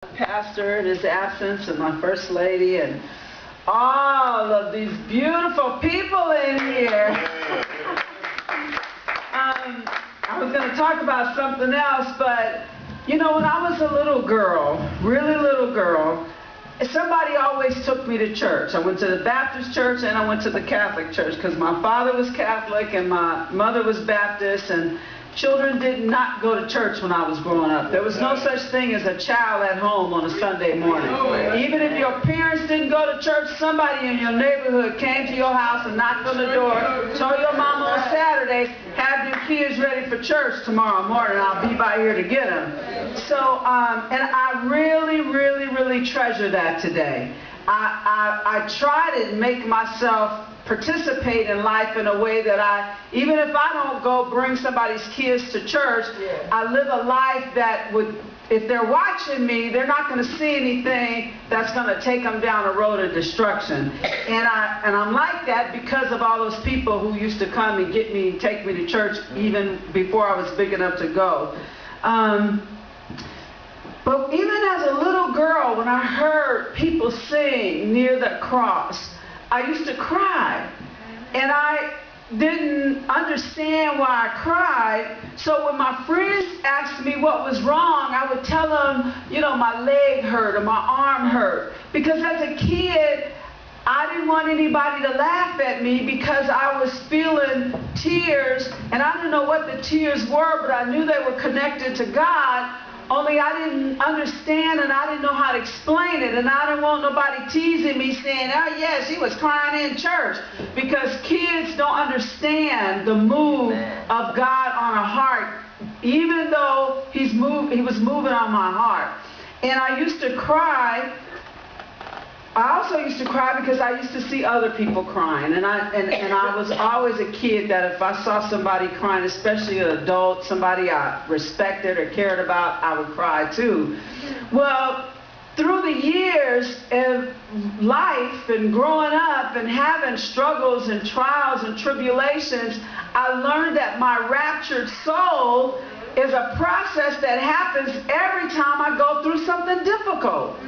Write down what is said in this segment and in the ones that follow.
pastor in his absence and my first lady and all of these beautiful people in here. I was going to talk about something else, but you know, when I was a little girl, really little girl, somebody always took me to church. I went to the Baptist church and I went to the Catholic church because my father was Catholic and my mother was Baptist, and children did not go to church when I was growing up. There was no such thing as a child at home on a Sunday morning. Even if your parents didn't go to church, somebody in your neighborhood came to your house and knocked on the door, told your mama on Saturday, have your kids ready for church tomorrow morning. I'll be by here to get them. So, and I really treasure that today. I try to make myself participate in life in a way that even if I don't go bring somebody's kids to church, I live a life that would, if they're watching me, they're not going to see anything that's going to take them down a road of destruction. And I'm like that because of all those people who used to come and get me, take me to church even before I was big enough to go. But even as a little girl, when I heard people sing near the cross, I used to cry. And I didn't understand why I cried. So when my friends asked me what was wrong, I would tell them, you know, my leg hurt or my arm hurt. Because as a kid, I didn't want anybody to laugh at me because I was feeling tears. And I didn't know what the tears were, but I knew they were connected to God. Only I didn't understand and I didn't know how to explain it. And I didn't want nobody teasing me saying, oh yeah, she was crying in church. Because kids don't understand the move of God on a heart, even though he was moving on my heart. And I used to cry. I also used to cry because I used to see other people crying, and I was always a kid that if I saw somebody crying, especially an adult, somebody I respected or cared about, I would cry too. Well, through the years of life and growing up and having struggles and trials and tribulations, I learned that my raptured soul is a process that happens every time I go through something difficult.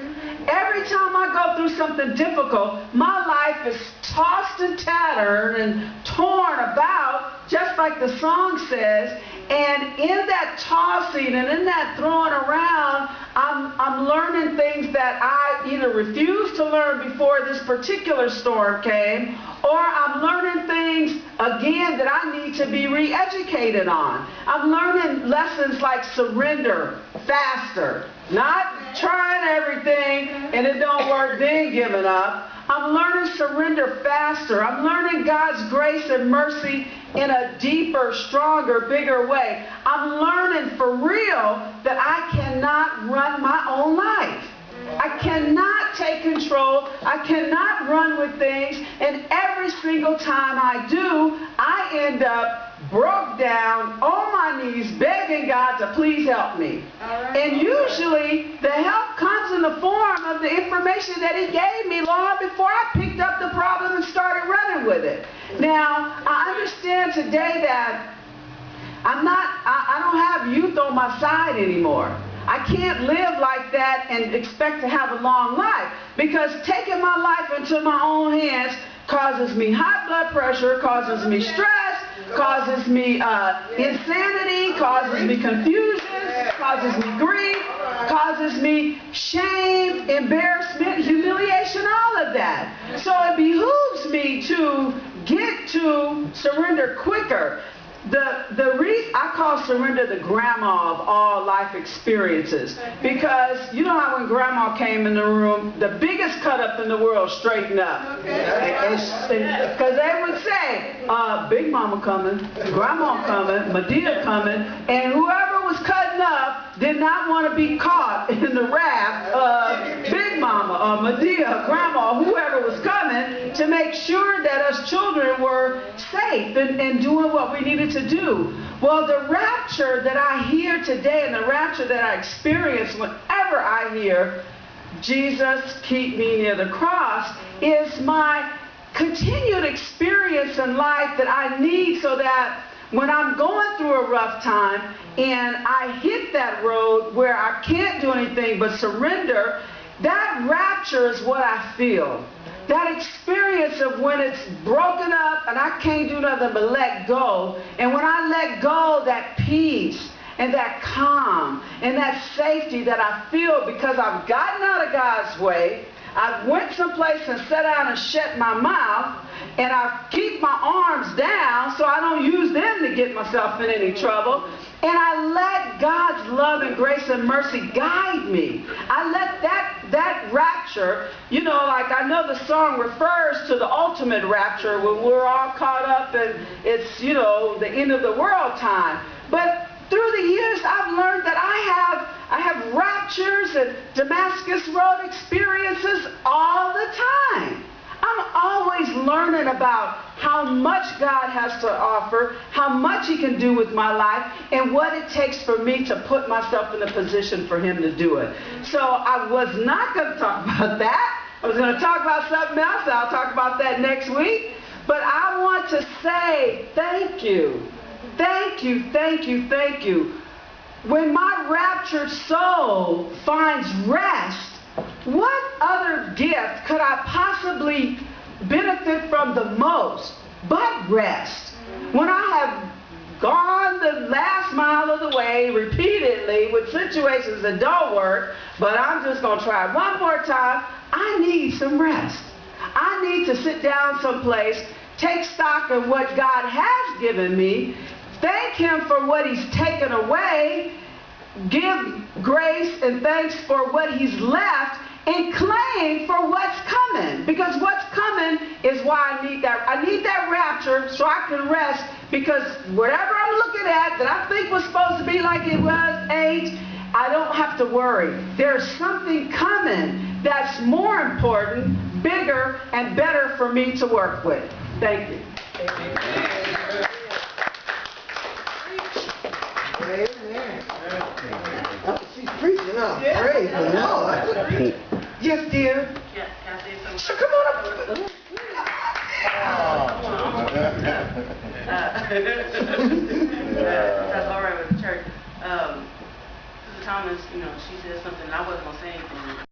Every time I go through something difficult, my life is tossed and tattered and torn about, just like the song says. And in that tossing and in that throwing around, I'm learning things that I either refused to learn before this particular storm came, or I'm learning things again that I need to be re-educated on. I'm learning lessons like surrender faster, not trying everything and it don't work, then giving up. I'm learning surrender faster. I'm learning God's grace and mercy in a deeper, stronger, bigger way. I'm learning for real that I cannot run my own life. I cannot take control. I cannot run with things. And every single time I do, I end up broke down on my knees begging God to please help me. And usually the help comes in the form of the information that he gave me long before I picked up the problem and started running with it. Now, I understand today that I don't have youth on my side anymore. I can't live like that and expect to have a long life, because taking my life into my own hands causes me high blood pressure, causes me stress, causes me insanity, causes me confusion, causes me grief, causes me shame, embarrassment, humiliation, all of that. So it behooves me to get to surrender quicker. The reason I call surrender the grandma of all life experiences, because you know how when grandma came in the room, the biggest cut up in the world straightened up. Because they would say, Big Mama coming, Grandma coming, Medea coming, and whoever was cutting up did not want to be caught in the wrath of Big Mama or Medea, Grandma, whoever was coming, to make sure that us children were safe and doing what we needed to do. Well, the rapture that I hear today and the rapture that I experience whenever I hear Jesus keep me near the cross is my continued experience in life that I need so that when I'm going through a rough time and I hit that road where I can't do anything but surrender, that rapture is what I feel. That experience of when it's broken up and I can't do nothing but let go. And when I let go, that peace and that calm and that safety that I feel because I've gotten out of God's way. I went someplace and sat down and shut my mouth, and I keep my arms down so I don't use them to get myself in any trouble. And I let God's love and grace and mercy guide me. I let that rapture, you know, like I know the song refers to the ultimate rapture when we're all caught up and it's, you know, the end of the world time. But through the years, I've learned that I have raptures and Damascus Road experiences all the time. I'm always learning about how much God has to offer, how much He can do with my life, and what it takes for me to put myself in a position for Him to do it. So I was not going to talk about that. I was going to talk about something else. I'll talk about that next week. But I want to say thank you. Thank you, thank you, thank you. When my raptured soul finds rest, what other gift could I possibly benefit from the most but rest? When I have gone the last mile of the way repeatedly with situations that don't work, but I'm just going to try one more time, I need some rest. I need to sit down someplace, take stock of what God has given me, thank Him for what He's taken away, give grace and thanks for what He's left, and claim for what's coming. Because what's coming is why I need that. I need that rapture so I can rest, because whatever I'm looking at that I think was supposed to be like it was ain't, I don't have to worry. There's something coming that's more important, bigger, and better for me to work with. Thank you. Amen. Oh, she's preaching up. Yeah. Praise the Lord. Yes, dear. Can I say something? Sure, come on up. That's all right with the church. Sister Thomas, you know, she said something and I wasn't going to say anything.